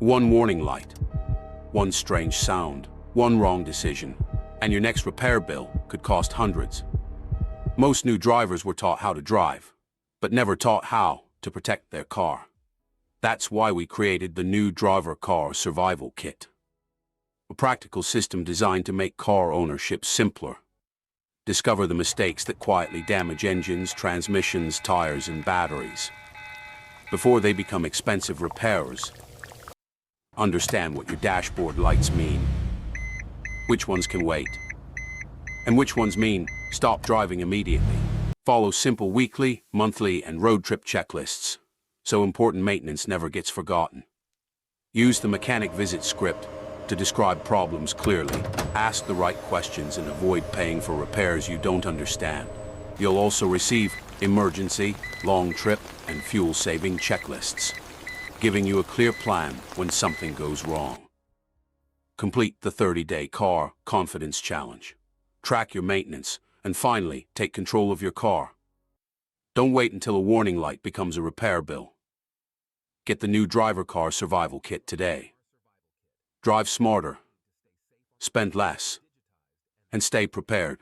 One warning light, one strange sound, one wrong decision, and your next repair bill could cost hundreds. Most new drivers were taught how to drive, but never taught how to protect their car. That's why we created the new Driver Car Survival Kit, a practical system designed to make car ownership simpler. Discover the mistakes that quietly damage engines, transmissions, tires, and batteries before they become expensive repairs. Understand what your dashboard lights mean, which ones can wait, and which ones mean stop driving immediately. Follow simple weekly, monthly, and road trip checklists, so important maintenance never gets forgotten. Use the mechanic visit script to describe problems clearly, ask the right questions, and avoid paying for repairs you don't understand. You'll also receive emergency, long trip, and fuel-saving checklists, giving you a clear plan when something goes wrong. Complete the 30-day car confidence challenge. Track your maintenance, and finally, take control of your car. Don't wait until a warning light becomes a repair bill. Get the new Driver Car Survival Kit today. Drive smarter, spend less, and stay prepared.